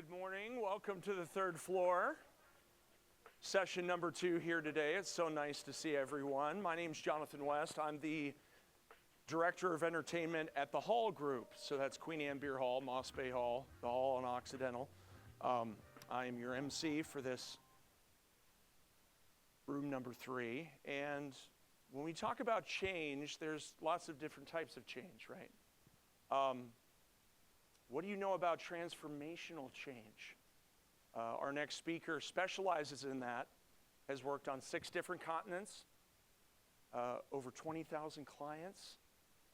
Good morning. Welcome to the third floor. Session number 2 here today. It's so nice to see everyone. My name's Jonathan West. I'm the Director of Entertainment at the Hall Group. So that's Queen Anne Beer Hall, Moss Bay Hall, the Hall on Occidental. I am your MC for this room number 3. And when we talk about change, there's lots of different types of change, right? What do you know about transformational change? Our next speaker specializes in that, has worked on 6 different continents, over 20,000 clients.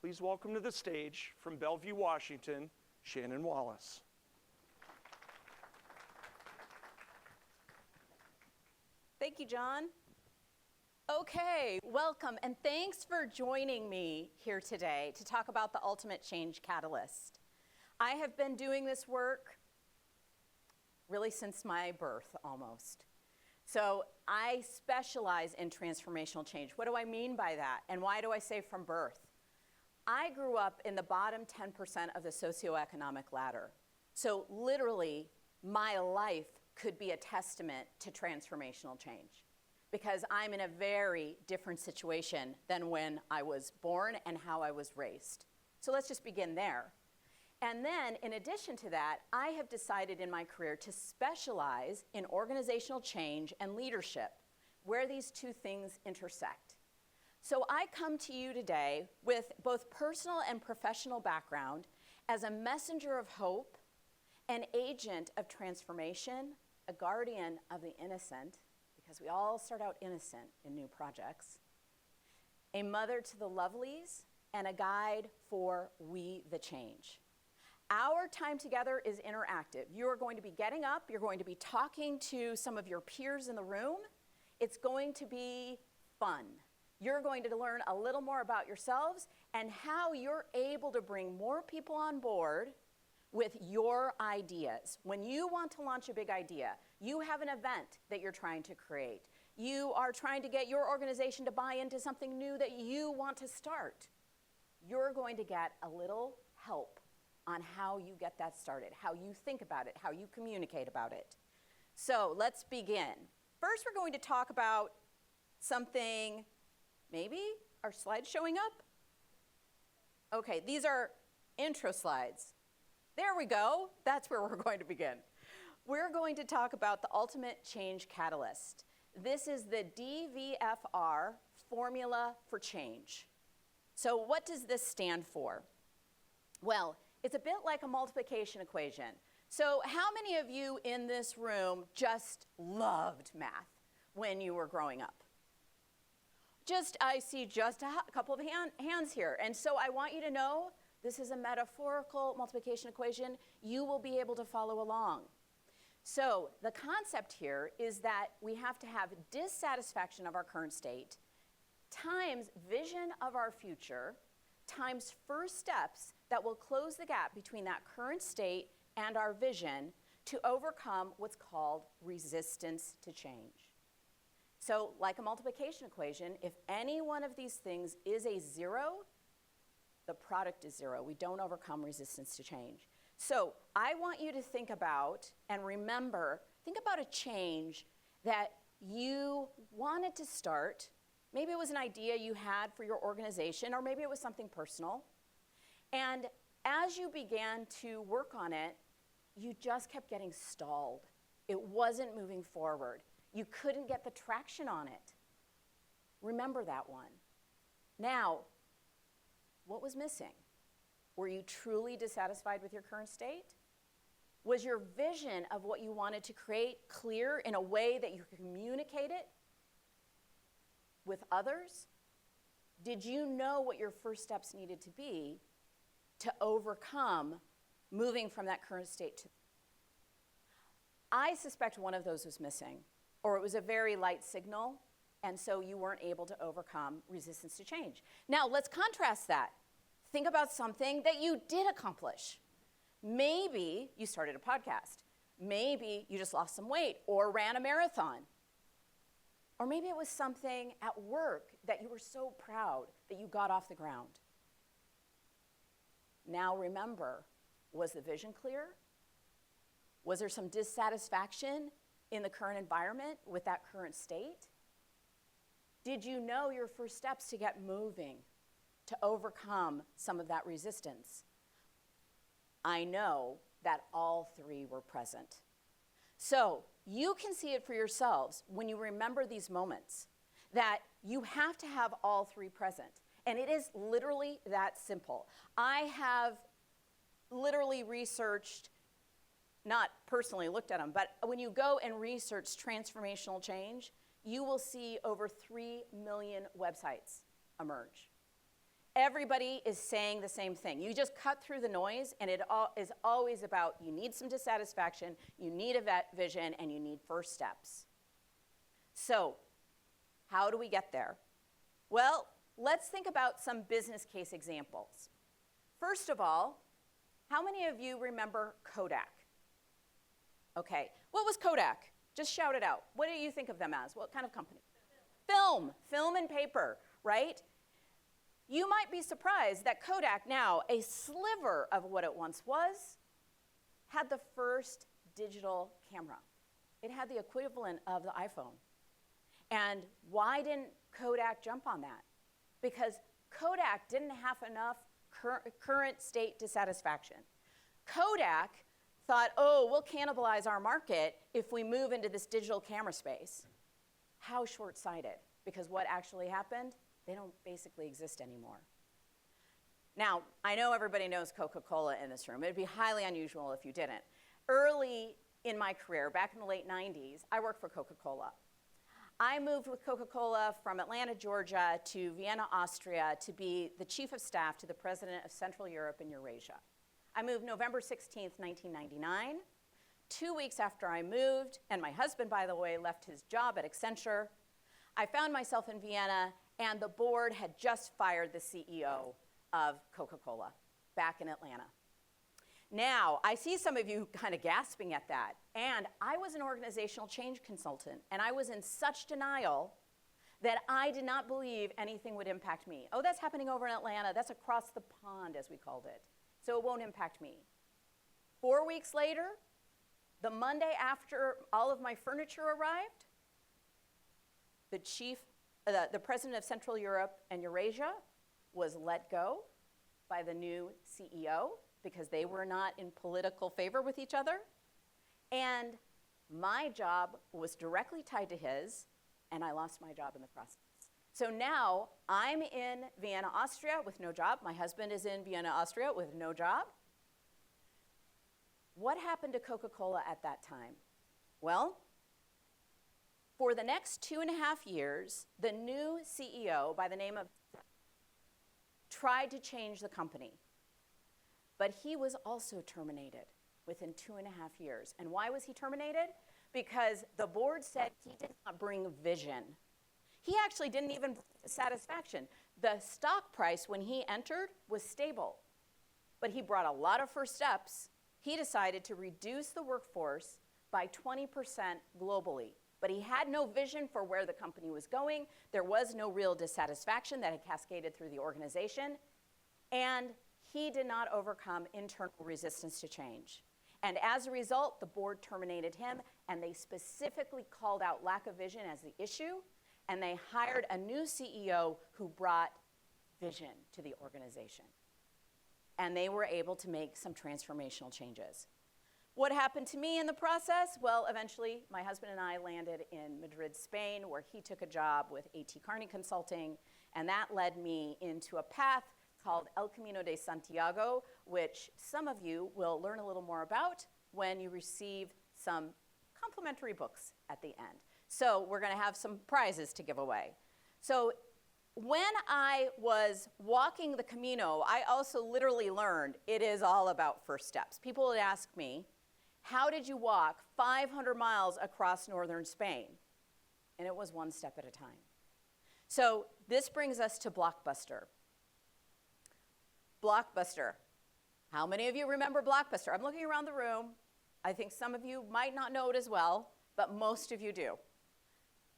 Please welcome to the stage from Bellevue, Washington, Shannon Wallis. Thank you, John. Okay, welcome, and thanks for joining me here today to talk about the ultimate change catalyst. I have been doing this work really since my birth, almost. So I specialize in transformational change. What do I mean by that? And why do I say from birth? I grew up in the bottom 10% of the socioeconomic ladder. So literally, my life could be a testament to transformational change, because I'm in a very different situation than when I was born and how I was raised. So let's just begin there. And then, in addition to that, I have decided in my career to specialize in organizational change and leadership, where these two things intersect. So I come to you today with both personal and professional background as a messenger of hope, an agent of transformation, a guardian of the innocent, because we all start out innocent in new projects, a mother to the lovelies, and a guide for We the Change. Our time together is interactive. You are going to be getting up, you're going to be talking to some of your peers in the room. It's going to be fun. You're going to learn a little more about yourselves and how you're able to bring more people on board with your ideas. When you want to launch a big idea, you have an event that you're trying to create. You are trying to get your organization to buy into something new that you want to start. You're going to get a little help on how you get that started, how you think about it, how you communicate about it. So let's begin. First, we're going to talk about something, maybe our slides showing up? Okay, these are intro slides. There we go. That's where we're going to begin. We're going to talk about the ultimate change catalyst. This is the DVFR Formula for Change. So what does this stand for? Well, it's a bit like a multiplication equation. So how many of you in this room just loved math when you were growing up? I see just a couple of hands here. And so I want you to know this is a metaphorical multiplication equation. You will be able to follow along. So the concept here is that we have to have dissatisfaction of our current state times vision of our future times first steps that will close the gap between that current state and our vision to overcome what's called resistance to change. So like a multiplication equation, if any one of these things is a 0, the product is 0. We don't overcome resistance to change. So I want you to think about and remember, think about a change that you wanted to start. Maybe it was an idea you had for your organization, or maybe it was something personal. And as you began to work on it, you just kept getting stalled. It wasn't moving forward. You couldn't get the traction on it. Remember that one. Now, what was missing? Were you truly dissatisfied with your current state? Was your vision of what you wanted to create clear in a way that you could communicate it with others? Did you know what your first steps needed to be to overcome moving from that current state to? I suspect one of those was missing, or it was a very light signal, and so you weren't able to overcome resistance to change. Now, let's contrast that. Think about something that you did accomplish. Maybe you started a podcast. Maybe you just lost some weight or ran a marathon. Or maybe it was something at work that you were so proud that you got off the ground. Now remember, was the vision clear? Was there some dissatisfaction in the current environment with that current state? Did you know your first steps to get moving, to overcome some of that resistance? I know that all three were present. So you can see it for yourselves when you remember these moments, that you have to have all three present. And it is literally that simple. I have literally researched, not personally looked at them, but when you go and research transformational change, you will see over 3 million websites emerge. Everybody is saying the same thing. You just cut through the noise, and it is always about you need some dissatisfaction, you need a vision, and you need first steps. So, how do we get there? Well, let's think about some business case examples. First of all, how many of you remember Kodak? Okay, what was Kodak? Just shout it out. What do you think of them as? What kind of company? Film and paper, right? You might be surprised that Kodak, now a sliver of what it once was, had the first digital camera. It had the equivalent of the iPhone. And why didn't Kodak jump on that? Because Kodak didn't have enough current state dissatisfaction. Kodak thought, oh, we'll cannibalize our market if we move into this digital camera space. How short-sighted, because what actually happened? They don't basically exist anymore. Now, I know everybody knows Coca-Cola in this room. It'd be highly unusual if you didn't. Early in my career, back in the late 90s, I worked for Coca-Cola. I moved with Coca-Cola from Atlanta, Georgia to Vienna, Austria to be the chief of staff to the president of Central Europe and Eurasia. I moved November 16th, 1999. 2 weeks after I moved, and my husband, by the way, left his job at Accenture, I found myself in Vienna, and the board had just fired the CEO of Coca-Cola back in Atlanta. Now, I see some of you kind of gasping at that, and I was an organizational change consultant, and I was in such denial that I did not believe anything would impact me. Oh, that's happening over in Atlanta. That's across the pond, as we called it. So it won't impact me. 4 weeks later, the Monday after all of my furniture arrived, the president of Central Europe and Eurasia was let go by the new CEO because they were not in political favor with each other. And my job was directly tied to his, and I lost my job in the process. So now I'm in Vienna, Austria with no job. My husband is in Vienna, Austria with no job. What happened to Coca-Cola at that time? Well, for the next 2.5 years, the new CEO by the name of tried to change the company. But he was also terminated within 2.5 years. And why was he terminated? Because the board said he did not bring vision. He actually didn't even bring satisfaction. The stock price when he entered was stable, but he brought a lot of first steps. He decided to reduce the workforce by 20% globally, but he had no vision for where the company was going. There was no real dissatisfaction that had cascaded through the organization, and he did not overcome internal resistance to change. And as a result, the board terminated him, and they specifically called out lack of vision as the issue, and they hired a new CEO who brought vision to the organization. And they were able to make some transformational changes. What happened to me in the process? Well, eventually, my husband and I landed in Madrid, Spain, where he took a job with A.T. Kearney Consulting, and that led me into a path called El Camino de Santiago, which some of you will learn a little more about when you receive some complimentary books at the end. So we're going to have some prizes to give away. So when I was walking the Camino, I also literally learned it is all about first steps. People would ask me, how did you walk 500 miles across northern Spain? And it was one step at a time. So this brings us to Blockbuster. Blockbuster. How many of you remember Blockbuster? I'm looking around the room. I think some of you might not know it as well, but most of you do.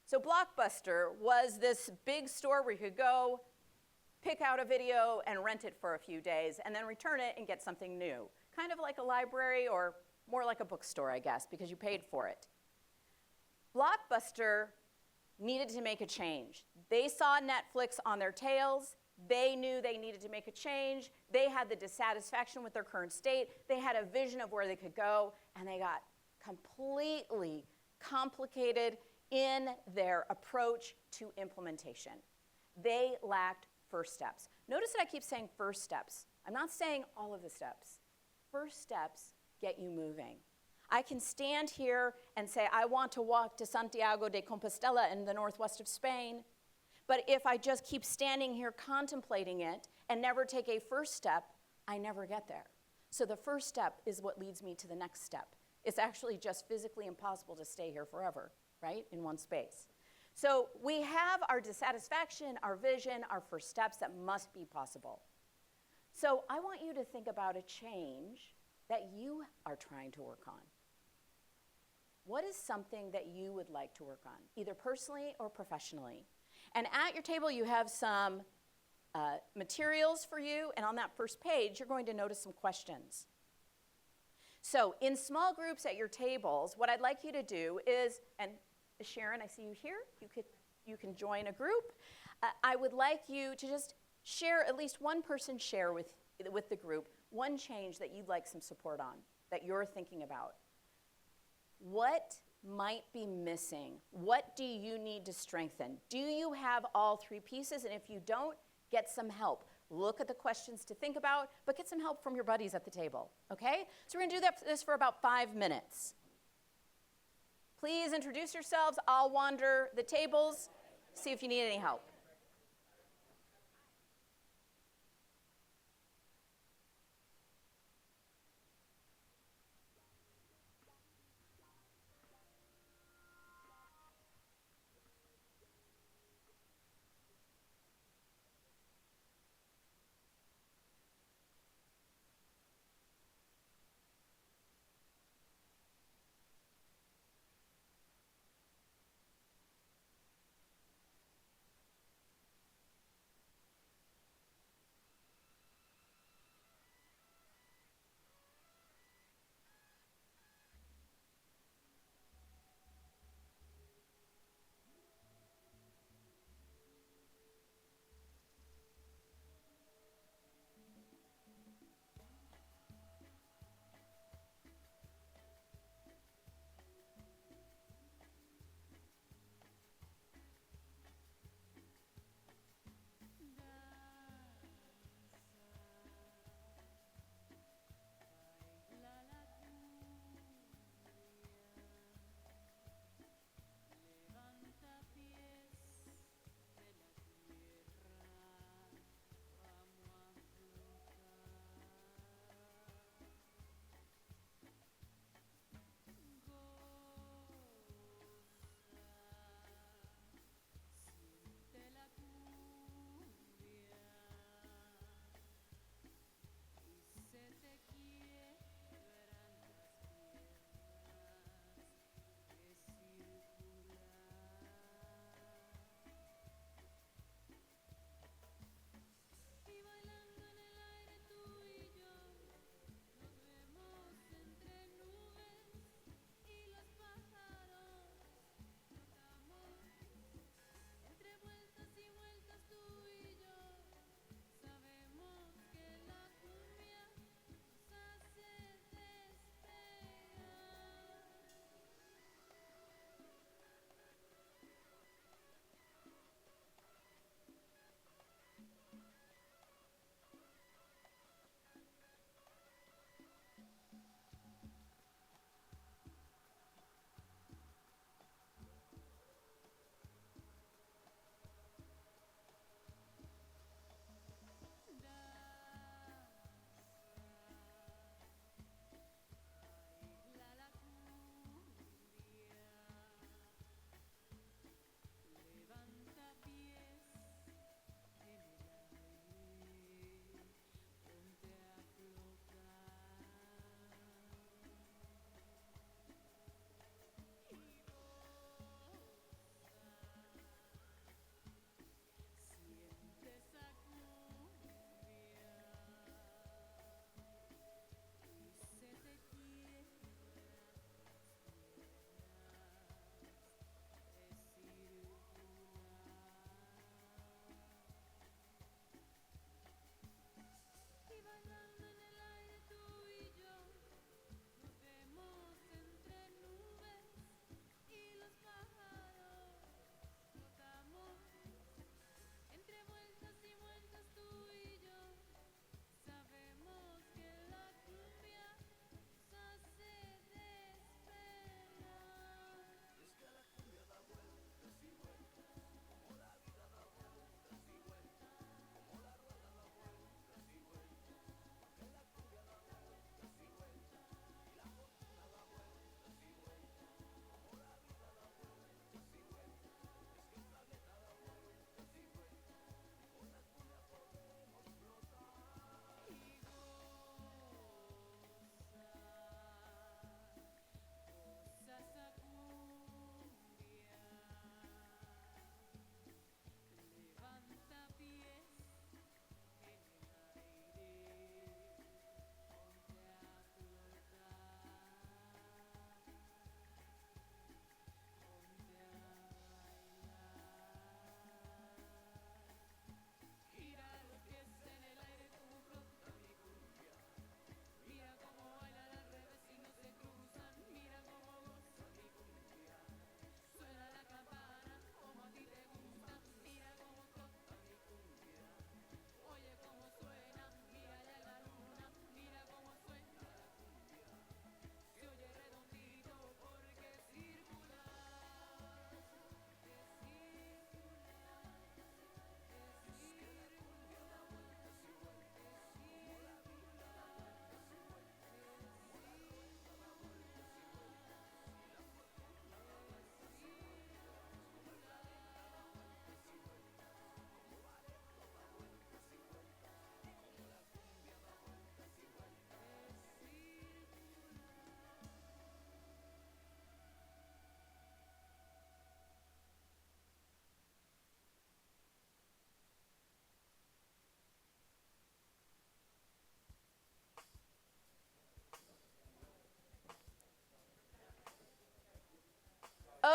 So Blockbuster was this big store where you could go, pick out a video, and rent it for a few days, and then return it and get something new. Kind of like a library or more like a bookstore, I guess, because you paid for it. Blockbuster needed to make a change. They saw Netflix on their tails. They knew they needed to make a change. They had the dissatisfaction with their current state. They had a vision of where they could go, and they got completely complicated in their approach to implementation. They lacked first steps. Notice that I keep saying first steps. I'm not saying all of the steps. First steps get you moving. I can stand here and say, I want to walk to Santiago de Compostela in the northwest of Spain, but if I just keep standing here contemplating it and never take a first step, I never get there. So the first step is what leads me to the next step. It's actually just physically impossible to stay here forever, right, in one space. So we have our dissatisfaction, our vision, our first steps that must be possible. So I want you to think about a change that you are trying to work on. What is something that you would like to work on, either personally or professionally? And at your table, you have some materials for you, and on that first page, you're going to notice some questions. So in small groups at your tables, what I'd like you to do is, and Sharon, I see you here, you can join a group. I would like you to just share, at least one person share with the group, one change that you'd like some support on, that you're thinking about. What might be missing? What do you need to strengthen? Do you have all three pieces? And if you don't, get some help. Look at the questions to think about, but get some help from your buddies at the table, okay? So we're gonna do this for about 5 minutes. Please introduce yourselves. I'll wander the tables, see if you need any help.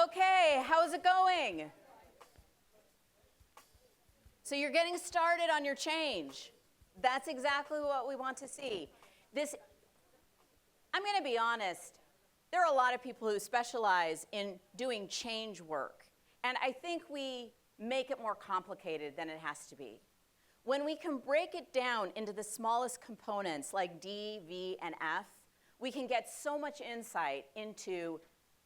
Okay, how's it going? So you're getting started on your change. That's exactly what we want to see. I'm going to be honest, there are a lot of people who specialize in doing change work, and I think we make it more complicated than it has to be. When we can break it down into the smallest components like D, V, and F, we can get so much insight into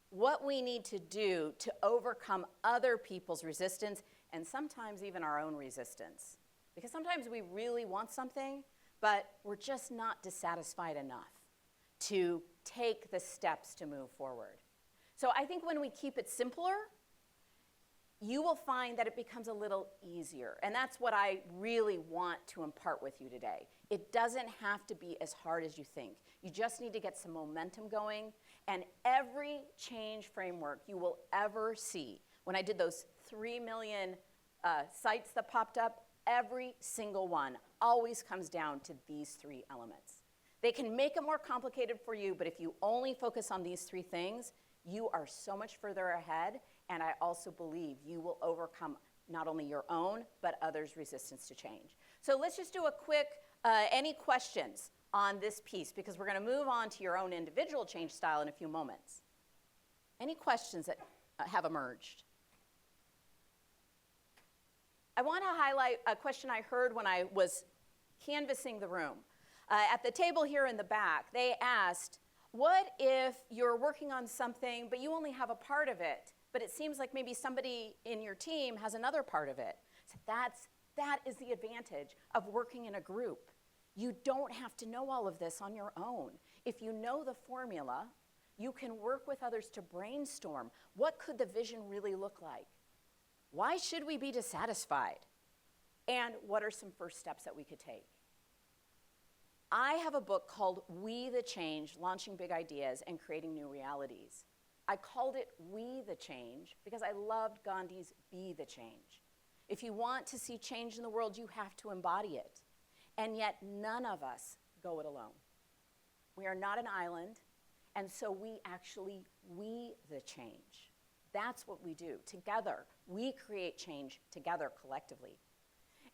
what we need to do to overcome other people's resistance and sometimes even our own resistance. Because sometimes we really want something, but we're just not dissatisfied enough to take the steps to move forward. So I think when we keep it simpler, you will find that it becomes a little easier. And that's what I really want to impart with you today. It doesn't have to be as hard as you think. You just need to get some momentum going. And every change framework you will ever see, when I did those 3 million sites that popped up, every single one always comes down to these 3 elements. They can make it more complicated for you, but if you only focus on these 3 things, you are so much further ahead, and I also believe you will overcome not only your own, but others' resistance to change. So let's just do a quick, any questions on this piece, because we're going to move on to your own individual change style in a few moments. Any questions that have emerged? I want to highlight a question I heard when I was canvassing the room. At the table here in the back, they asked, what if you're working on something, but you only have a part of it, but it seems like maybe somebody in your team has another part of it? So that is the advantage of working in a group. You don't have to know all of this on your own. If you know the formula, you can work with others to brainstorm. What could the vision really look like? Why should we be dissatisfied? And what are some first steps that we could take? I have a book called We the Change, Launching Big Ideas and Creating New Realities. I called it We the Change because I loved Gandhi's Be the Change. If you want to see change in the world, you have to embody it. And yet none of us go it alone. We are not an island, and so we the change. That's what we do. Together, we create change together collectively.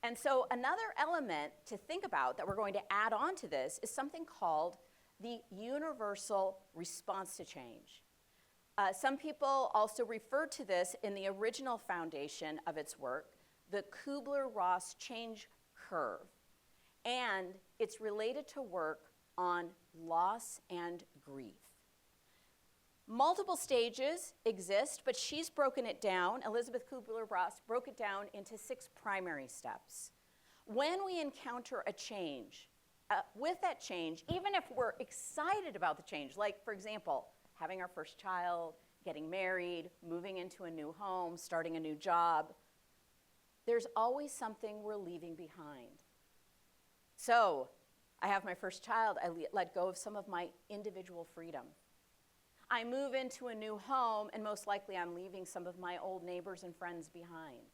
And so another element to think about that we're going to add on to this is something called the universal response to change. Some people also refer to this in the original foundation of its work, the Kubler-Ross change curve. And it's related to work on loss and grief. Multiple stages exist, but she's broken it down. Elizabeth Kubler-Ross broke it down into 6 primary steps. When we encounter a change, with that change, even if we're excited about the change, like, for example, having our first child, getting married, moving into a new home, starting a new job, there's always something we're leaving behind. So, I have my first child, I let go of some of my individual freedom. I move into a new home, and most likely I'm leaving some of my old neighbors and friends behind.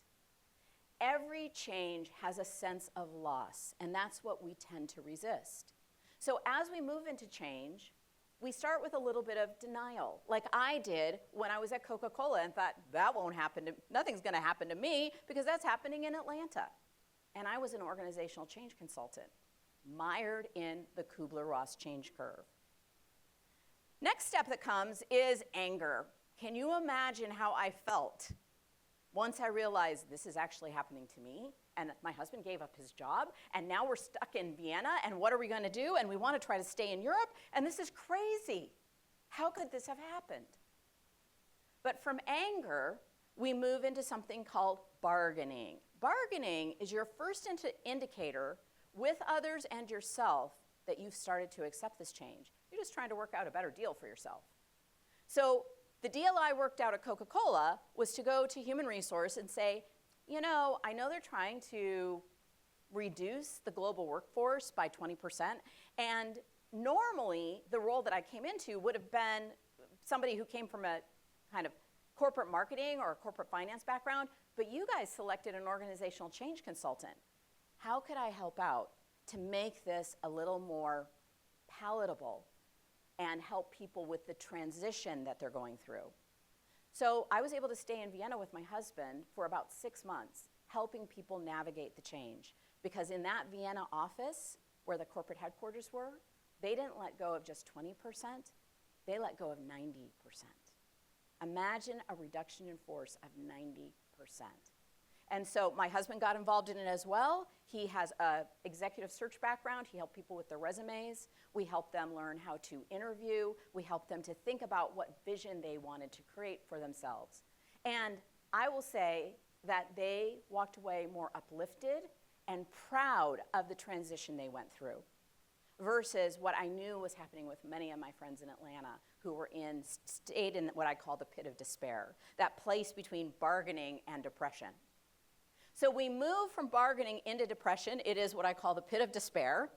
Every change has a sense of loss, and that's what we tend to resist. So as we move into change, we start with a little bit of denial, like I did when I was at Coca-Cola and thought, that won't happen, nothing's gonna happen to me because that's happening in Atlanta. And I was an organizational change consultant, mired in the Kubler-Ross change curve. Next step that comes is anger. Can you imagine how I felt once I realized this is actually happening to me, and my husband gave up his job, and now we're stuck in Vienna, and what are we gonna do? And we wanna try to stay in Europe, and this is crazy. How could this have happened? But from anger, we move into something called bargaining. Bargaining is your first indicator with others and yourself that you've started to accept this change. You're just trying to work out a better deal for yourself. So the deal I worked out at Coca-Cola was to go to human resource and say, you know, I know they're trying to reduce the global workforce by 20%, and normally the role that I came into would have been somebody who came from a kind of corporate marketing or a corporate finance background, but you guys selected an organizational change consultant. How could I help out to make this a little more palatable and help people with the transition that they're going through? So I was able to stay in Vienna with my husband for about 6 months, helping people navigate the change. Because in that Vienna office, where the corporate headquarters were, they didn't let go of just 20%, they let go of 90%. Imagine a reduction in force of 90%. And so my husband got involved in it as well. He has an executive search background. He helped people with their resumes. We helped them learn how to interview. We helped them to think about what vision they wanted to create for themselves. And I will say that they walked away more uplifted and proud of the transition they went through versus what I knew was happening with many of my friends in Atlanta who were stayed in what I call the pit of despair, that place between bargaining and depression. So we move from bargaining into depression. It is what I call the pit of despair.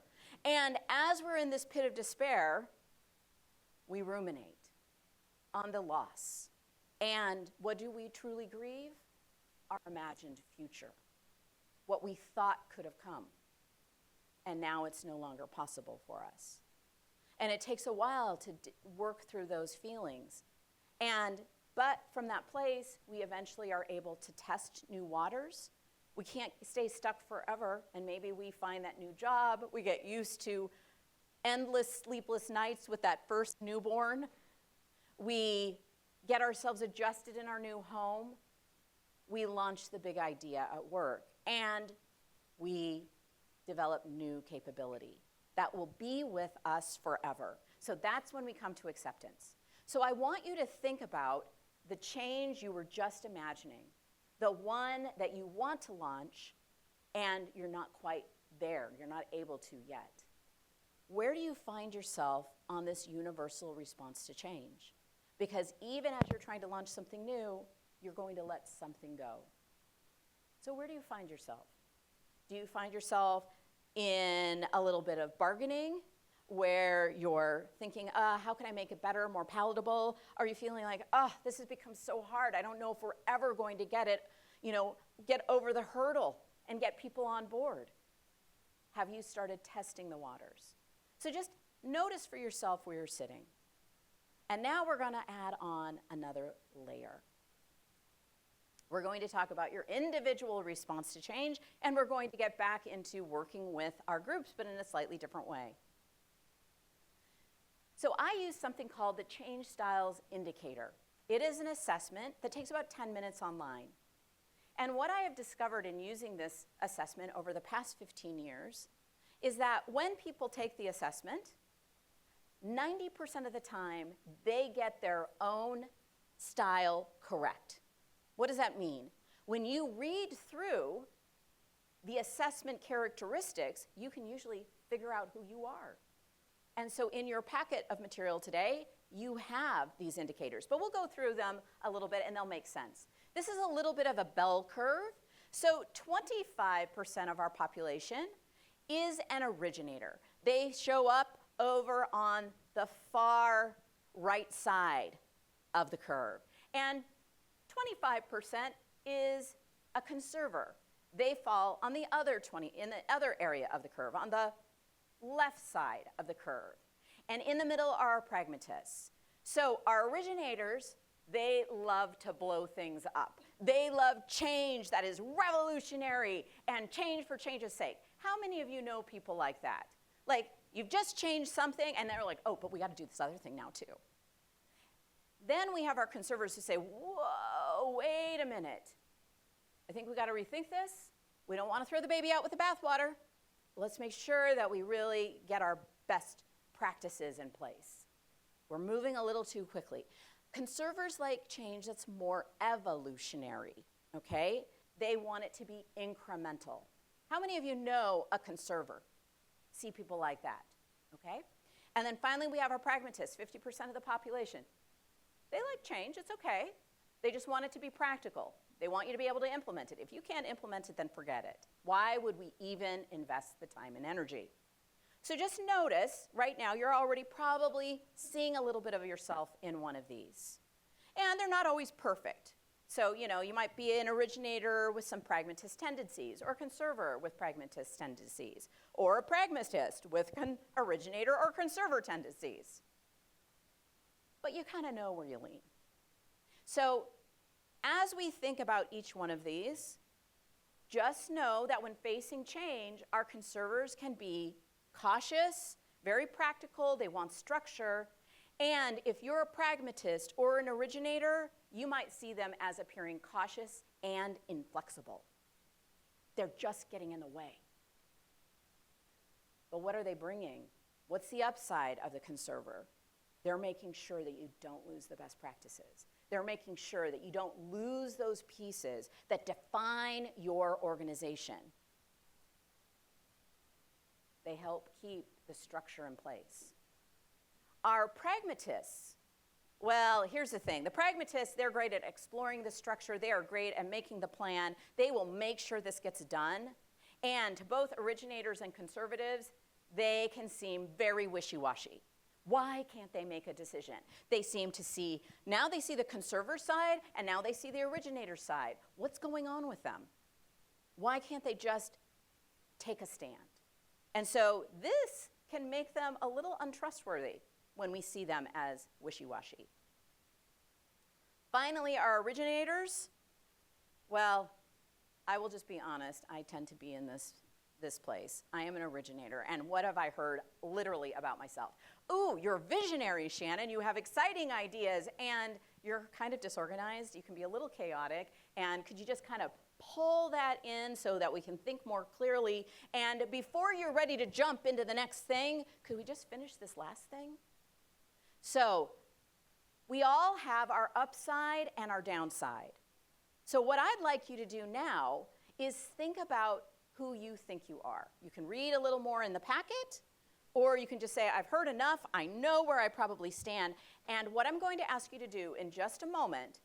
And as we're in this pit of despair, we ruminate on the loss. And what do we truly grieve? Our imagined future, what we thought could have come. And now it's no longer possible for us. And it takes a while to work through those feelings. But from that place, we eventually are able to test new waters. We can't stay stuck forever, and maybe we find that new job. We get used to endless sleepless nights with that first newborn. We get ourselves adjusted in our new home. We launch the big idea at work, and we develop new capability that will be with us forever. So that's when we come to acceptance. So I want you to think about the change you were just imagining, the one that you want to launch and you're not quite there, you're not able to yet. Where do you find yourself on this universal response to change? Because even as you're trying to launch something new, you're going to let something go. So where do you find yourself? Do you find yourself in a little bit of bargaining where you're thinking, how can I make it better, more palatable? Are you feeling like, this has become so hard. I don't know if we're ever going to get over the hurdle and get people on board? Have you started testing the waters? So just notice for yourself where you're sitting. And now we're going to add on another layer. We're going to talk about your individual response to change, and we're going to get back into working with our groups, but in a slightly different way. So I use something called the Change Styles Indicator. It is an assessment that takes about 10 minutes online. And what I have discovered in using this assessment over the past 15 years is that when people take the assessment, 90% of the time, they get their own style correct. What does that mean? When you read through the assessment characteristics, you can usually figure out who you are. And so in your packet of material today, you have these indicators. But we'll go through them a little bit and they'll make sense. This is a little bit of a bell curve. So 25% of our population is an originator. They show up over on the far right side of the curve. And 25% is a conserver. They fall on the other 20, in the other area of the curve, on the left side of the curve. And in the middle are our pragmatists. So our originators, they love to blow things up. They love change that is revolutionary and change for change's sake. How many of you know people like that? Like, you've just changed something and they're like, oh, but we got to do this other thing now too. Then we have our conservatives who say, whoa, wait a minute. I think we got to rethink this. We don't want to throw the baby out with the bathwater. Let's make sure that we really get our best practices in place. We're moving a little too quickly. Conservers like change that's more evolutionary, okay? They want it to be incremental. How many of you know a conserver? See people like that, okay? And then finally we have our pragmatists, 50% of the population. They like change, it's okay. They just want it to be practical. They want you to be able to implement it. If you can't implement it, then forget it. Why would we even invest the time and energy? So just notice, right now, you're already probably seeing a little bit of yourself in one of these. And they're not always perfect. So, you might be an originator with some pragmatist tendencies, or a conserver with pragmatist tendencies, or a pragmatist with originator or conserver tendencies. But you kind of know where you lean. So as we think about each one of these, just know that when facing change, our conservers can be cautious, very practical, they want structure, and if you're a pragmatist or an originator, you might see them as appearing cautious and inflexible. They're just getting in the way. But what are they bringing? What's the upside of the conserver? They're making sure that you don't lose the best practices. They're making sure that you don't lose those pieces that define your organization. They help keep the structure in place. Our pragmatists, well, here's the thing. The pragmatists, they're great at exploring the structure. They are great at making the plan. They will make sure this gets done. And to both originators and conservatives, they can seem very wishy-washy. Why can't they make a decision? They seem to see, now they see the conserver side, and now they see the originator side. What's going on with them? Why can't they just take a stand? And so this can make them a little untrustworthy when we see them as wishy-washy. Finally, our originators, well, I will just be honest, I tend to be in this place. I am an originator, and what have I heard literally about myself? Ooh, you're visionary, Shannon. You have exciting ideas, and you're kind of disorganized. You can be a little chaotic, and could you just kind of pull that in so that we can think more clearly? And before you're ready to jump into the next thing, could we just finish this last thing? So we all have our upside and our downside. So what I'd like you to do now is think about who you think you are. You can read a little more in the packet, or you can just say, I've heard enough, I know where I probably stand. And what I'm going to ask you to do in just a moment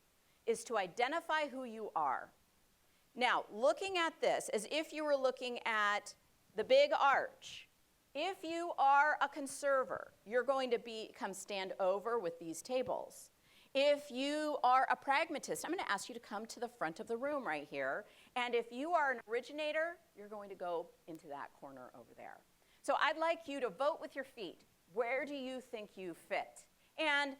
is to identify who you are. Now, looking at this as if you were looking at the big arch, if you are a conserver, you're going to come stand over with these tables. If you are a pragmatist, I'm going to ask you to come to the front of the room right here. And if you are an originator, you're going to go into that corner over there. So I'd like you to vote with your feet. Where do you think you fit? And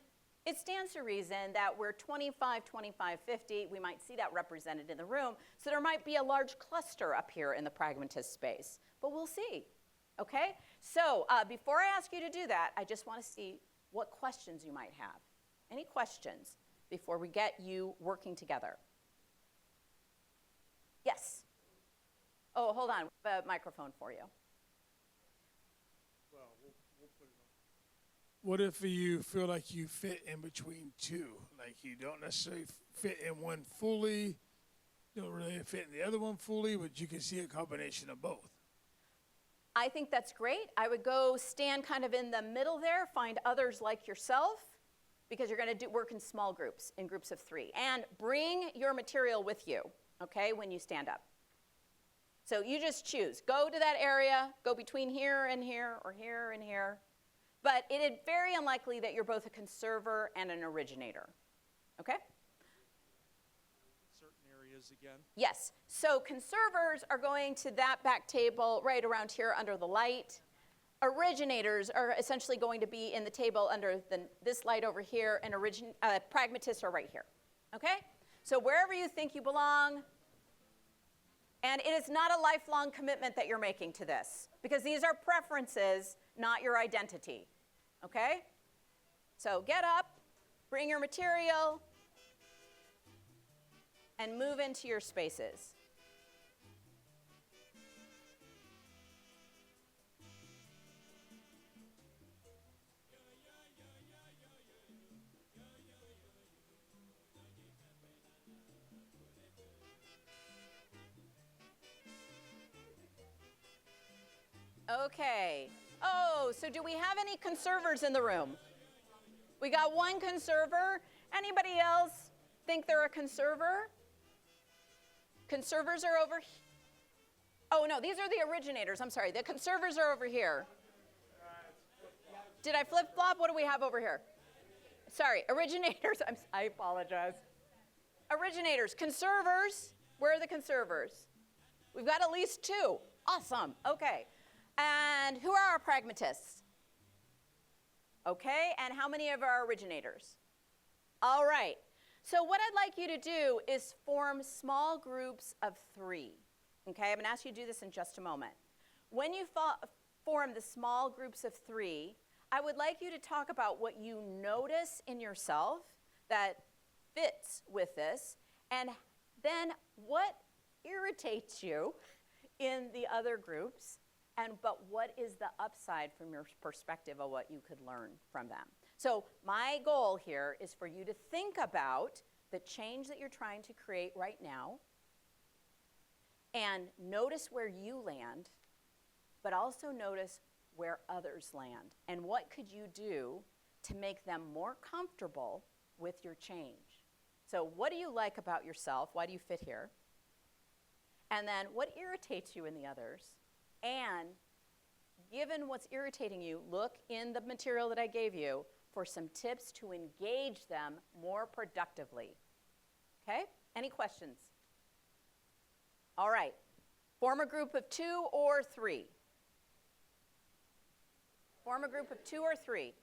it stands to reason that we're 25, 25, 50. We might see that represented in the room. So there might be a large cluster up here in the pragmatist space. But we'll see. Okay? So before I ask you to do that, I just want to see what questions you might have. Any questions before we get you working together? Yes. Oh, hold on. A microphone for you. Well, we'll put it on. What if you feel like you fit in between two? Like you don't necessarily fit in one fully, don't really fit in the other one fully, but you can see a combination of both. I think that's great. I would go stand kind of in the middle there, find others like yourself, because you're going to work in small groups, in groups of 3. And bring your material with you, okay, when you stand up. So you just choose. Go to that area, go between here and here, or here and here. But it is very unlikely that you're both a conserver and an originator, okay? Certain areas again. Yes. So conservers are going to that back table right around here under the light. Originators are essentially going to be in the table under this light over here, and pragmatists are right here, okay? So wherever you think you belong, and it is not a lifelong commitment that you're making to this, because these are preferences, not your identity, okay? So get up, bring your material, and move into your spaces. Okay. Oh, so do we have any conservers in the room? We got one conserver. Anybody else think they're a conserver? Conservers are over here. Oh, no, these are the originators. I'm sorry. The conservers are over here. Did I flip-flop? What do we have over here? Sorry, originators. I apologize. Originators. Conservers. Where are the conservers? We've got at least 2. Awesome. Okay. And who are our pragmatists? Okay, and how many of our originators? All right. So what I'd like you to do is form small groups of 3. Okay, I'm going to ask you to do this in just a moment. When you form the small groups of 3, I would like you to talk about what you notice in yourself that fits with this, and then what irritates you in the other groups, but what is the upside from your perspective of what you could learn from them. So my goal here is for you to think about the change that you're trying to create right now, and notice where you land, but also notice where others land, and what could you do to make them more comfortable with your change. So what do you like about yourself? Why do you fit here? And then what irritates you in the others? And given what's irritating you, look in the material that I gave you for some tips to engage them more productively. Okay? Any questions? All right. Form a group of 2 or 3. Form a group of 2 or 3.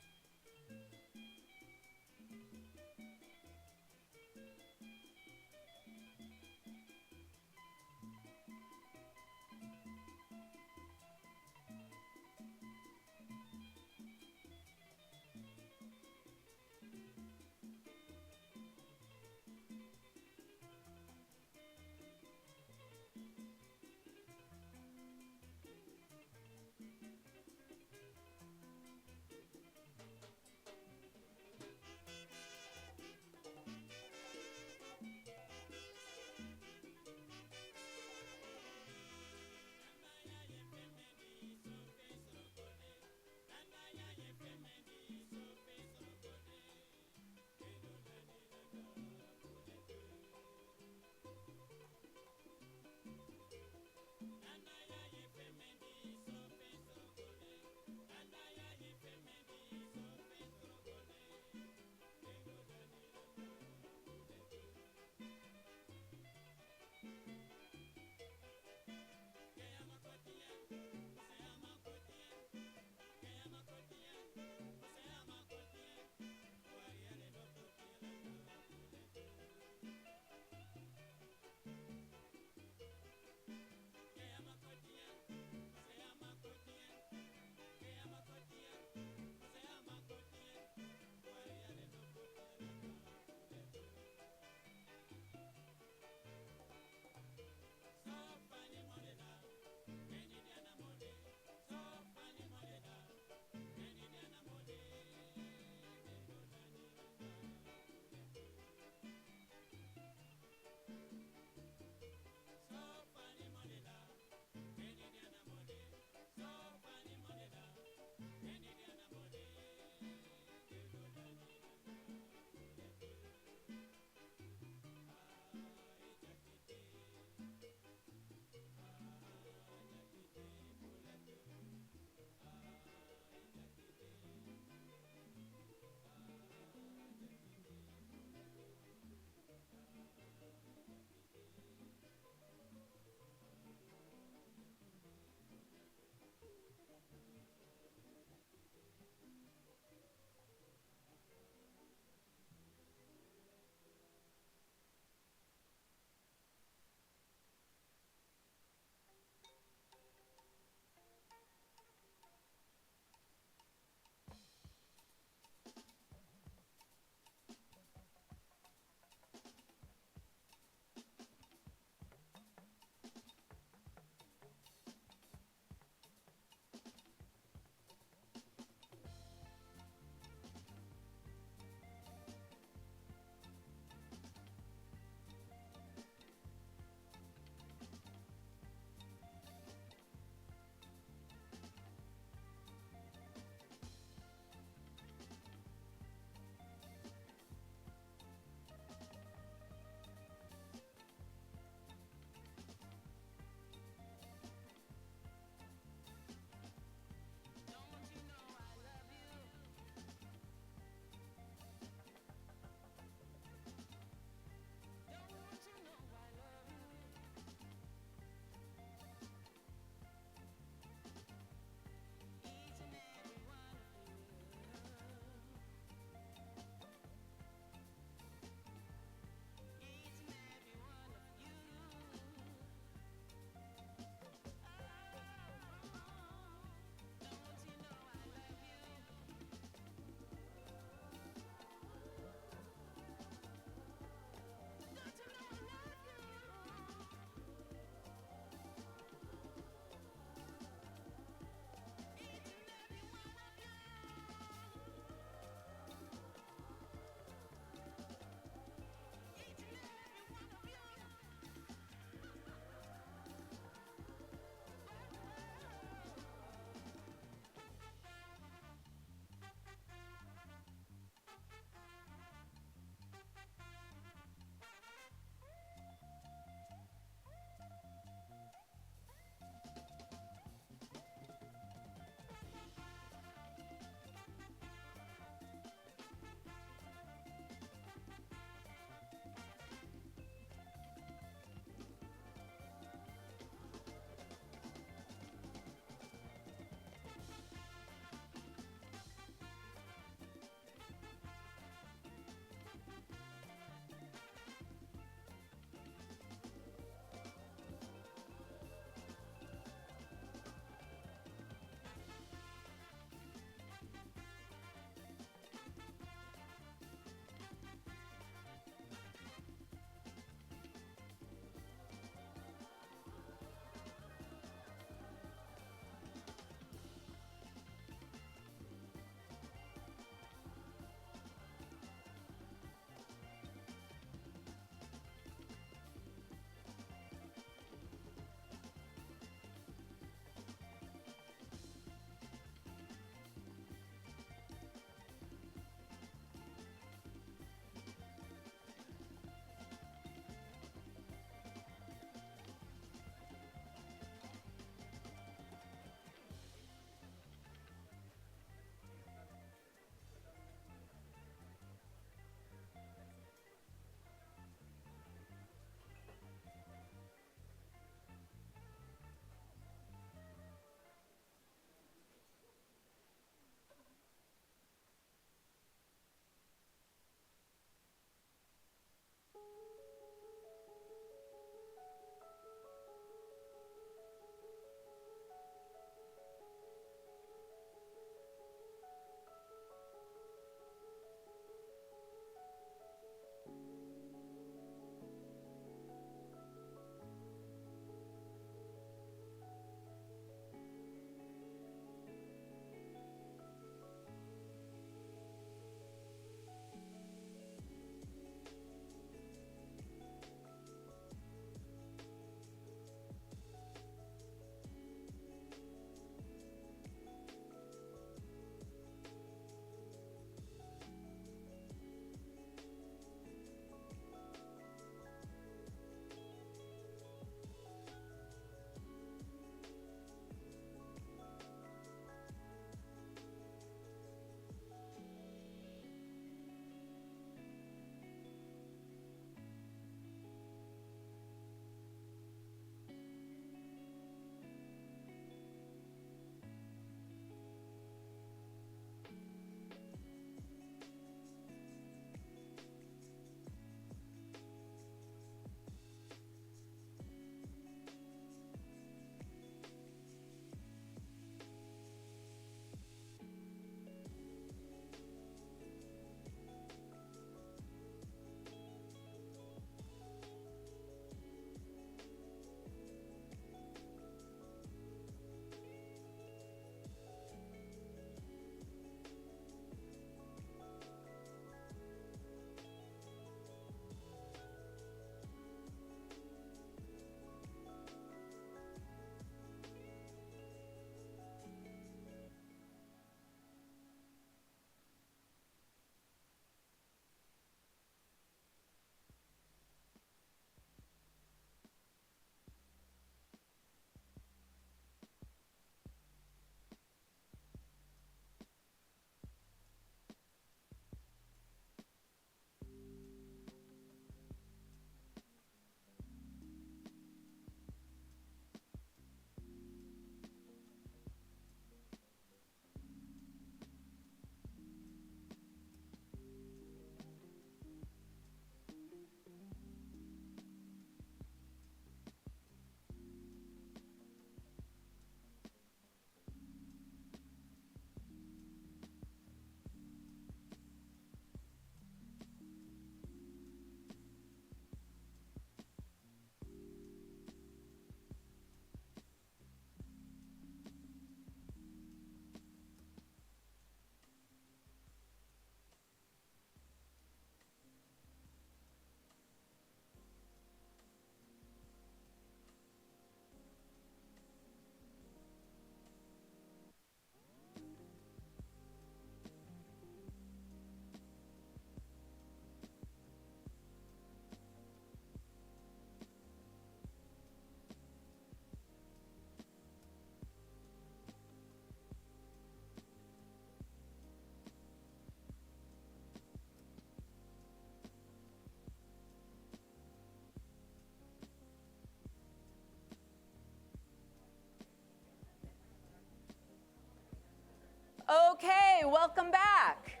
Okay, welcome back.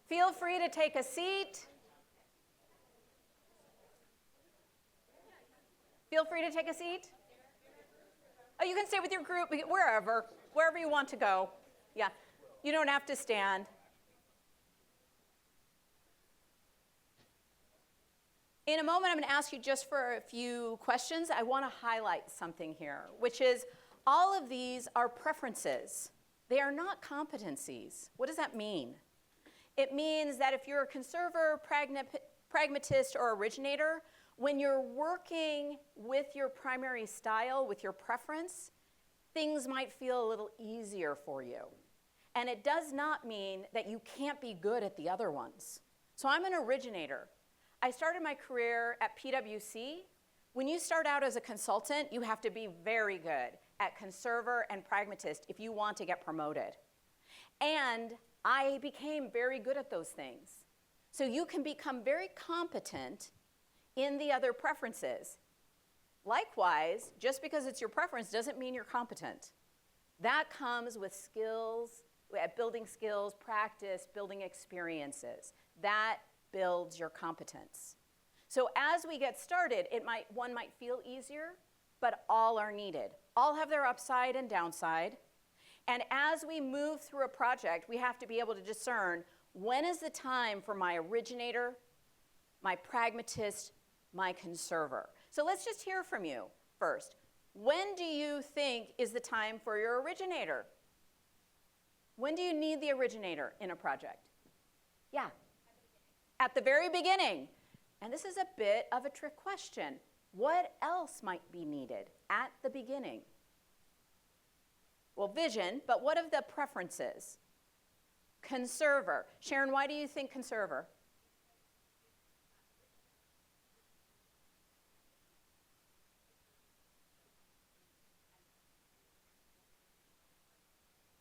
Feel free to take a seat. Feel free to take a seat. Oh, you can stay with your group, wherever you want to go. Yeah, you don't have to stand. In a moment, I'm going to ask you just for a few questions. I want to highlight something here, which is all of these are preferences. They are not competencies. What does that mean? It means that if you're a conserver, pragmatist, or originator, when you're working with your primary style, with your preference, things might feel a little easier for you. And it does not mean that you can't be good at the other ones. So I'm an originator. I started my career at PwC. When you start out as a consultant, you have to be very good at conserver and pragmatist if you want to get promoted. And I became very good at those things. So you can become very competent in the other preferences. Likewise, just because it's your preference doesn't mean you're competent. That comes with skills, building skills, practice, building experiences. That builds your competence. So as we get started, one might feel easier, but all are needed. All have their upside and downside. And as we move through a project, we have to be able to discern when is the time for my originator, my pragmatist, my conserver. So let's just hear from you first. When do you think is the time for your originator? When do you need the originator in a project? Yeah. At the very beginning. And this is a bit of a trick question. What else might be needed at the beginning? Well, vision, but what of the preferences? Conserver. Sharon, why do you think conserver?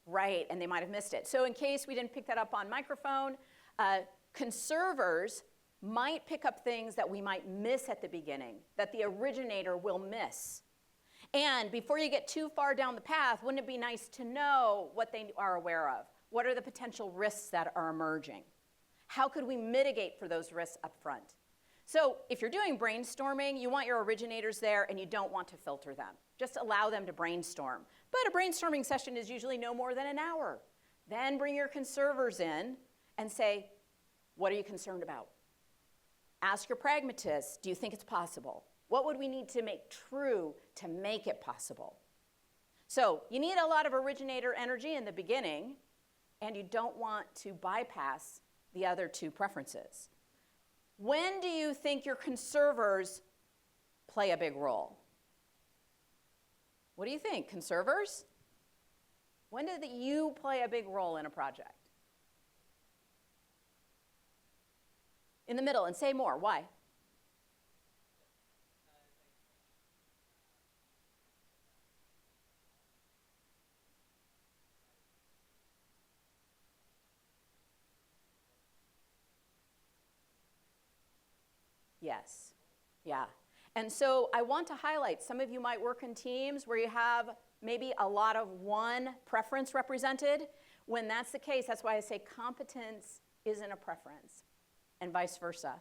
Right, and they might have missed it. So in case we didn't pick that up on microphone, conservers might pick up things that we might miss at the beginning, that the originator will miss. And before you get too far down the path, wouldn't it be nice to know what they are aware of? What are the potential risks that are emerging? How could we mitigate for those risks up front? So if you're doing brainstorming, you want your originators there and you don't want to filter them. Just allow them to brainstorm. But a brainstorming session is usually no more than an hour. Then bring your conservers in and say, what are you concerned about? Ask your pragmatists, do you think it's possible? What would we need to make true to make it possible? So you need a lot of originator energy in the beginning, and you don't want to bypass the other two preferences. When do you think your conservers play a big role? What do you think, conservers? When do you play a big role in a project? In the middle, and say more. Why? Yes. Yeah. And so I want to highlight, some of you might work in teams where you have maybe a lot of one preference represented. When that's the case, that's why I say competence isn't a preference, and vice versa.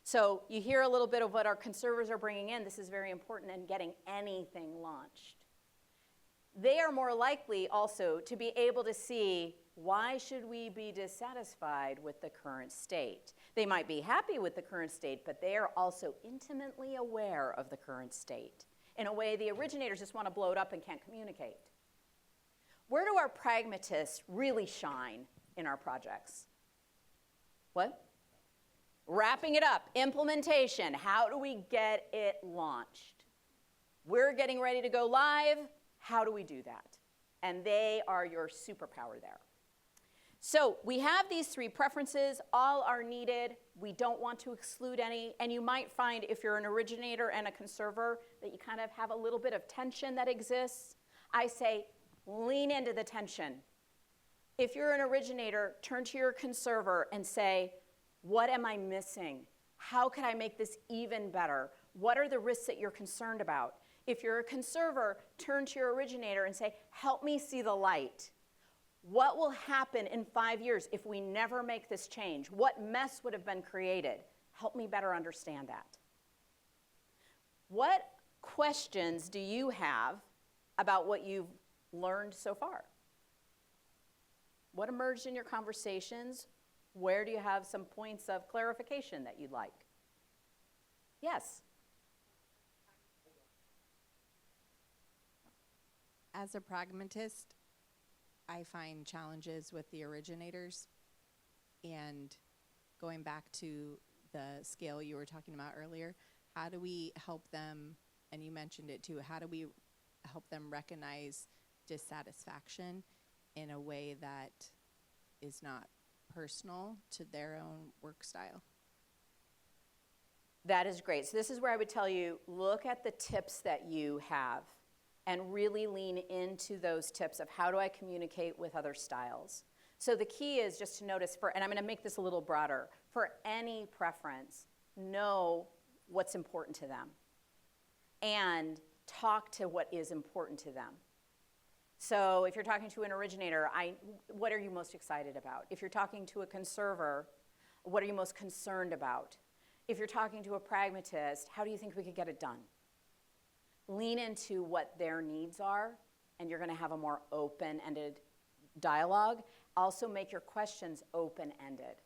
So you hear a little bit of what our conservers are bringing in. This is very important in getting anything launched. They are more likely also to be able to see, why should we be dissatisfied with the current state? They might be happy with the current state, but they are also intimately aware of the current state in a way the originators just want to blow it up and can't communicate. Where do our pragmatists really shine in our projects? What? Wrapping it up, implementation. How do we get it launched? We're getting ready to go live. How do we do that? And they are your superpower there. So we have these three preferences. All are needed. We don't want to exclude any. And you might find, if you're an originator and a conserver, that you kind of have a little bit of tension that exists. I say, lean into the tension. If you're an originator, turn to your conserver and say, what am I missing? How can I make this even better? What are the risks that you're concerned about? If you're a conserver, turn to your originator and say, help me see the light. What will happen in 5 years if we never make this change? What mess would have been created? Help me better understand that. What questions do you have about what you've learned so far? What emerged in your conversations? Where do you have some points of clarification that you'd like? Yes. As a pragmatist, I find challenges with the originators, and going back to the scale you were talking about earlier, how do we help them, and you mentioned it too, how do we help them recognize dissatisfaction in a way that is not personal to their own work style? That is great. So this is where I would tell you, look at the tips that you have and really lean into those tips of how do I communicate with other styles. So the key is just to notice, and I'm going to make this a little broader, for any preference, know what's important to them and talk to what is important to them. So if you're talking to an originator, what are you most excited about? If you're talking to a conserver, what are you most concerned about? If you're talking to a pragmatist, how do you think we could get it done? Lean into what their needs are, and you're going to have a more open-ended dialogue. Also make your questions open-ended.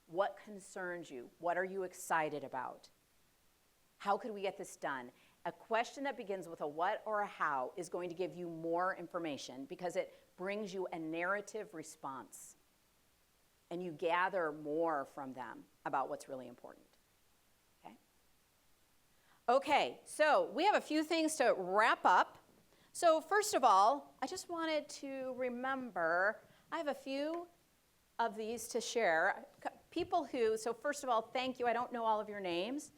What concerns you? What are you excited about? How could we get this done? A question that begins with a what or a how is going to give you more information because it brings you a narrative response. And you gather more from them about what's really important. Okay, so we have a few things to wrap up. So first of all, I just wanted to remember, I have a few of these to share. People who, so first of all, thank you. I don't know all of your names.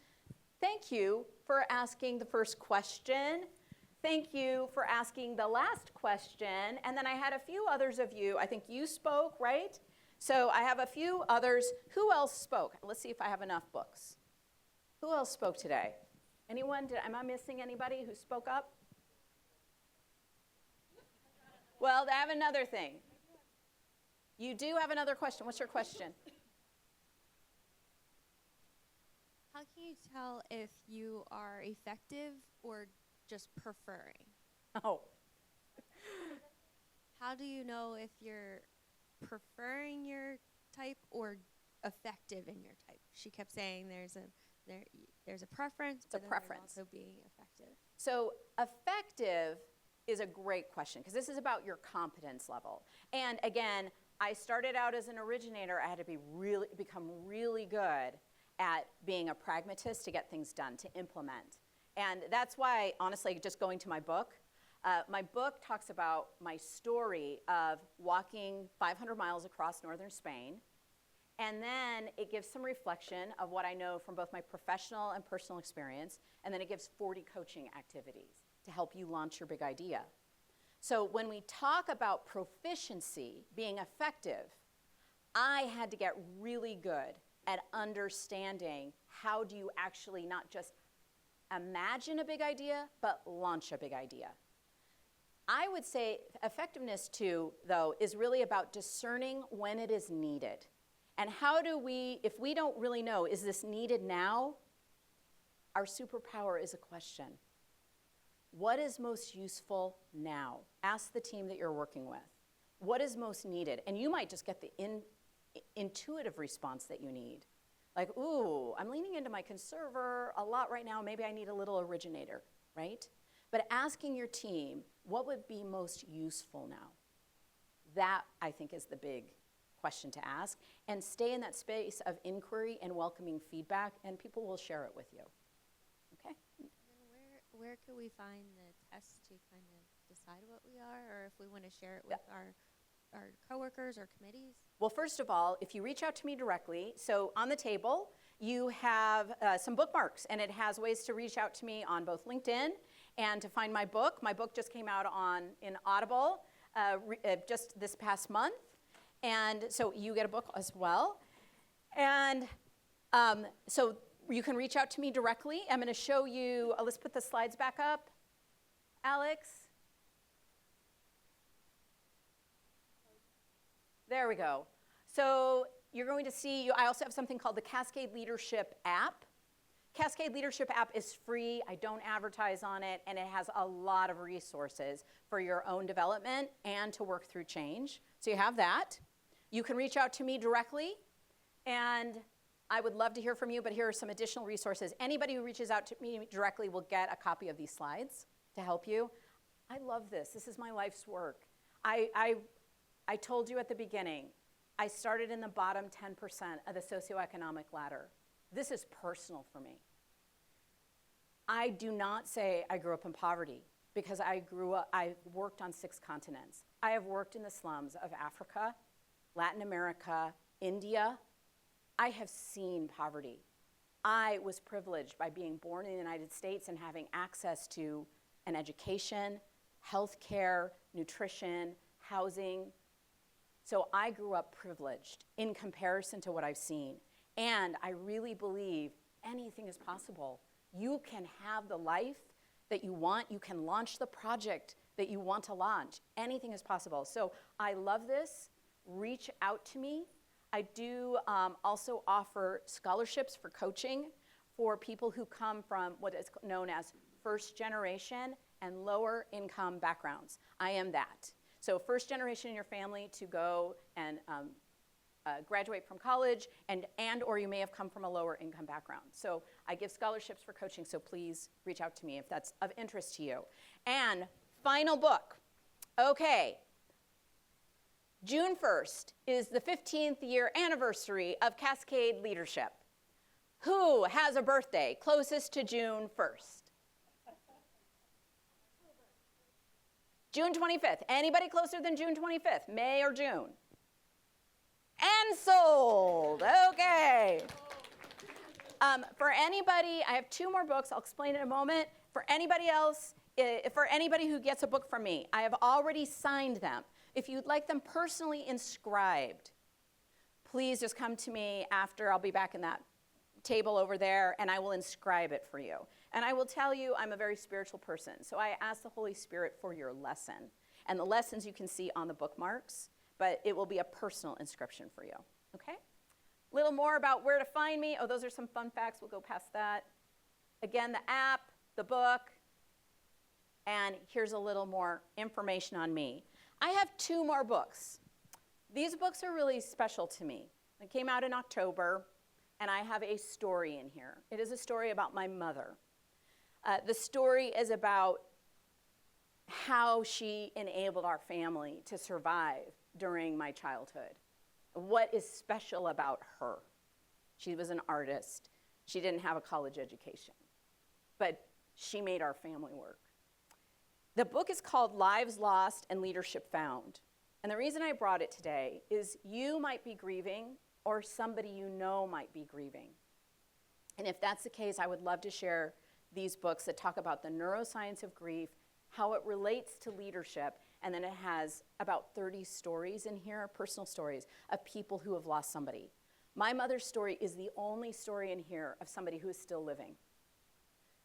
Thank you for asking the first question. Thank you for asking the last question. And then I had a few others of you. I think you spoke, right? So I have a few others. Who else spoke? Let's see if I have enough books. Who else spoke today? Anyone? Am I missing anybody who spoke up? Well, I have another thing. You do have another question. What's your question? How can you tell if you are effective or just preferring? Oh. How do you know if you're preferring your type or effective in your type? She kept saying there's a preference, It's a but then preference. there's also being effective. So effective is a great question because this is about your competence level. And again, I started out as an originator. I had to become really good at being a pragmatist to get things done, to implement. And that's why, honestly, just going to my book talks about my story of walking 500 miles across northern Spain. And then it gives some reflection of what I know from both my professional and personal experience. And then it gives 40 coaching activities to help you launch your big idea. So when we talk about proficiency, being effective, I had to get really good at understanding how do you actually not just imagine a big idea, but launch a big idea. I would say effectiveness too, though, is really about discerning when it is needed. And how do we, if we don't really know, is this needed now? Our superpower is a question. What is most useful now? Ask the team that you're working with. What is most needed? And you might just get the intuitive response that you need. Like, ooh, I'm leaning into my conserver a lot right now. Maybe I need a little originator, right? But asking your team, what would be most useful now? That, I think, is the big question to ask. And stay in that space of inquiry and welcoming feedback, and people will share it with you. Okay? And then where could we find the tests to kind of decide what we are, or if we want to share it with our coworkers or committees? Well, first of all, if you reach out to me directly, so on the table, you have some bookmarks, and it has ways to reach out to me on both LinkedIn and to find my book. My book just came out in Audible just this past month, and so you get a book as well. And so you can reach out to me directly. I'm going to show you, let's put the slides back up. Alex? There we go. So you're going to see, I also have something called the Cascade Leadership app. Cascade Leadership app is free. I don't advertise on it, and it has a lot of resources for your own development and to work through change. So you have that. You can reach out to me directly, and I would love to hear from you, but here are some additional resources. Anybody who reaches out to me directly will get a copy of these slides to help you. I love this. This is my life's work. I told you at the beginning, I started in the bottom 10% of the socioeconomic ladder. This is personal for me. I do not say I grew up in poverty because I worked on 6 continents. I have worked in the slums of Africa, Latin America, India. I have seen poverty. I was privileged by being born in the United States and having access to an education, health care, nutrition, housing. So I grew up privileged in comparison to what I've seen. And I really believe anything is possible. You can have the life that you want. You can launch the project that you want to launch. Anything is possible. So I love this. Reach out to me. I do also offer scholarships for coaching for people who come from what is known as first generation and lower income backgrounds. I am that. So first generation in your family to go and graduate from college, and or you may have come from a lower income background. So I give scholarships for coaching, so please reach out to me if that's of interest to you. And final book. Okay. June 1st is the 15th year anniversary of Cascade Leadership. Who has a birthday closest to June 1st? June 25th. Anybody closer than June 25th? May or June? And sold. Okay. For anybody, I have 2 more books. I'll explain in a moment. For anybody else, for anybody who gets a book from me, I have already signed them. If you'd like them personally inscribed, please just come to me after. I'll be back in that table over there, and I will inscribe it for you. And I will tell you, I'm a very spiritual person, so I ask the Holy Spirit for your lesson. And the lessons you can see on the bookmarks, but it will be a personal inscription for you, okay? A little more about where to find me. Oh, those are some fun facts. We'll go past that. Again, the app, the book, and here's a little more information on me. I have 2 more books. These books are really special to me. They came out in October, and I have a story in here. It is a story about my mother. The story is about how she enabled our family to survive during my childhood. What is special about her? She was an artist. She didn't have a college education, but she made our family work. The book is called Lives Lost and Leadership Found. And the reason I brought it today is you might be grieving, or somebody you know might be grieving. And if that's the case, I would love to share these books that talk about the neuroscience of grief, how it relates to leadership, and then it has about 30 stories in here, personal stories of people who have lost somebody. My mother's story is the only story in here of somebody who is still living.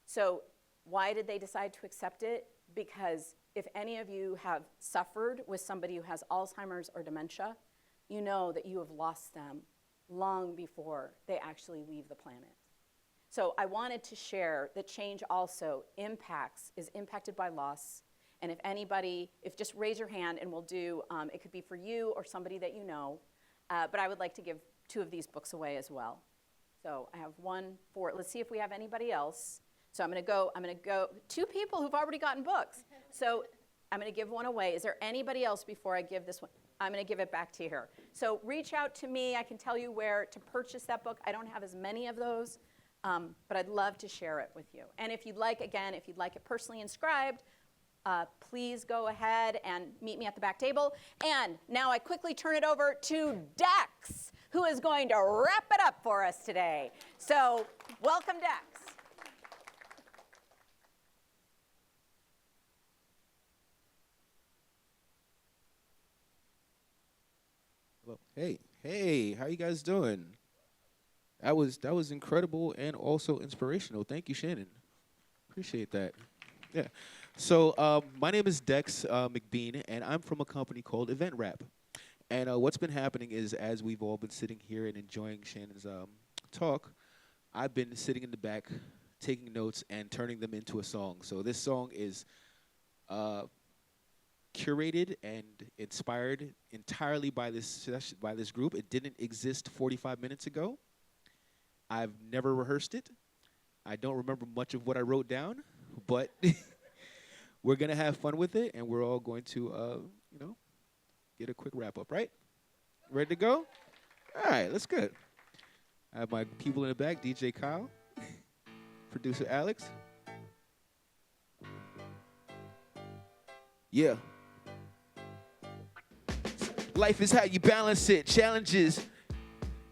So why did they decide to accept it? Because if any of you have suffered with somebody who has Alzheimer's or dementia, you know that you have lost them long before they actually leave the planet. So I wanted to share that change also is impacted by loss. And if just raise your hand and we'll do, it could be for you or somebody that you know, but I would like to give 2 of these books away as well. So I have 1 for, let's see if we have anybody else. So I'm gonna go, 2 people who've already gotten books. So I'm gonna give 1 away. Is there anybody else before I give this one? I'm gonna give it back to you here. So reach out to me. I can tell you where to purchase that book. I don't have as many of those, but I'd love to share it with you. And if you'd like it personally inscribed, please go ahead and meet me at the back table. And now I quickly turn it over to Dex, who is going to wrap it up for us today. So welcome, Dex. Hello. Hey, how you guys doing? That was incredible and also inspirational. Thank you, Shannon. Appreciate that. Yeah. So my name is Dex McBean, and I'm from a company called Event Wrap. And what's been happening is, as we've all been sitting here and enjoying Shannon's talk, I've been sitting in the back, taking notes and turning them into a song. So this song is curated and inspired entirely by this group. It didn't exist 45 minutes ago. I've never rehearsed it. I don't remember much of what I wrote down, but we're gonna have fun with it, and we're all going to, get a quick wrap up, right? Ready to go? All right, let's go. I have my people in the back, DJ Kyle, producer Alex. Yeah. Life is how you balance it, challenges,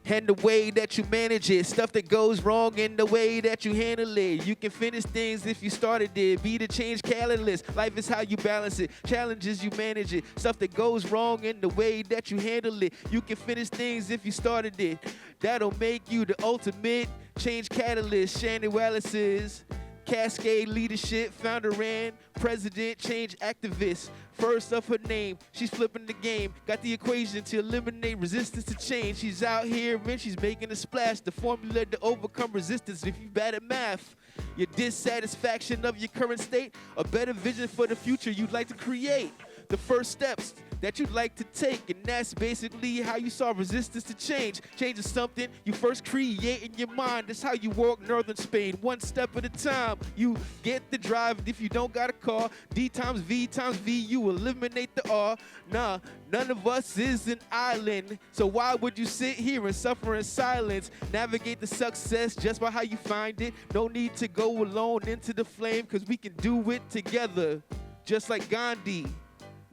and the way that you manage it. Stuff that goes wrong in the way that you handle it. You can finish things if you started it. Be the change catalyst. Life is how you balance it. Challenges, you manage it. Stuff that goes wrong in the way that you handle it. You can finish things if you started it. That'll make you the ultimate change catalyst. Shannon Wallis is Cascade Leadership, founder and president, change activist. First of her name, she's flipping the game. Got the equation to eliminate resistance to change. She's out here and she's making a splash. The formula to overcome resistance. If you're bad at math, your dissatisfaction of your current state, a better vision for the future you'd like to create. The first steps that you'd like to take, and that's basically how you solve resistance to change. Change is something you first create in your mind. That's how you walk northern Spain, one step at a time. You get the drive. If you don't got a car, D times V, you eliminate the R. Nah, none of us is an island, so why would you sit here and suffer in silence? Navigate the success just by how you find it. No need to go alone into the flame, cause we can do it together, just like Gandhi.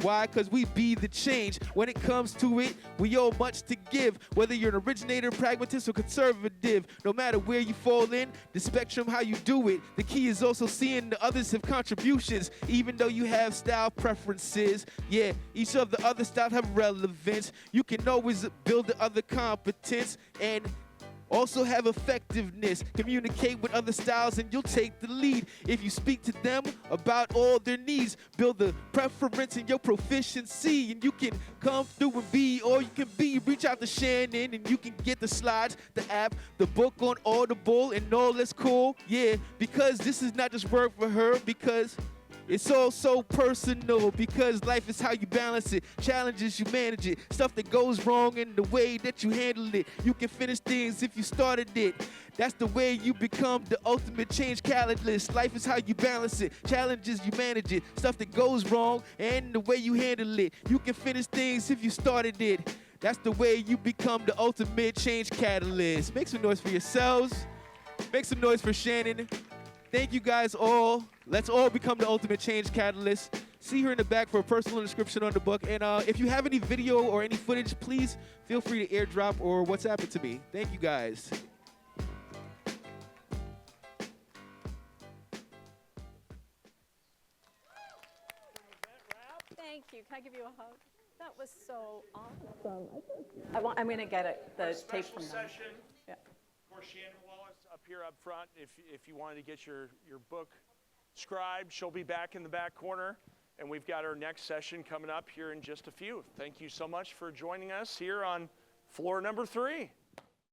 Why? Because we be the change. When it comes to it, we owe much to give. Whether you're an originator, pragmatist, or conservative, no matter where you fall in, the spectrum, how you do it. The key is also seeing the others have contributions, even though you have style preferences. Yeah, each of the other styles have relevance. You can always build the other competence and also have effectiveness. Communicate with other styles and you'll take the lead. If you speak to them about all their needs, build the preference in your proficiency, and you can come through and be all you can be. Reach out to Shannon and you can get the slides, the app, the book on Audible, and all that's cool. Yeah, because this is not just work for her, because it's all so personal, because life is how you balance it. Challenges, you manage it. Stuff that goes wrong in the way that you handle it. You can finish things if you started it. That's the way you become the ultimate change catalyst. Life is how you balance it. Challenges, you manage it. Stuff that goes wrong and the way you handle it. You can finish things if you started it. That's the way you become the ultimate change catalyst. Make some noise for yourselves. Make some noise for Shannon. Thank you guys all. Let's all become the ultimate change catalyst. See her in the back for a personal description on the book. And if you have any video or any footage, please feel free to airdrop or WhatsApp it to me. Thank you guys. Thank you. Can I give you a hug? That was so awesome. I'm going to get the tape from them. Session Yeah. for Shannon Wallis up here up front. If you wanted to get your book scribed, she'll be back in the back corner. And we've got our next session coming up here in just a few. Thank you so much for joining us here on floor number 3.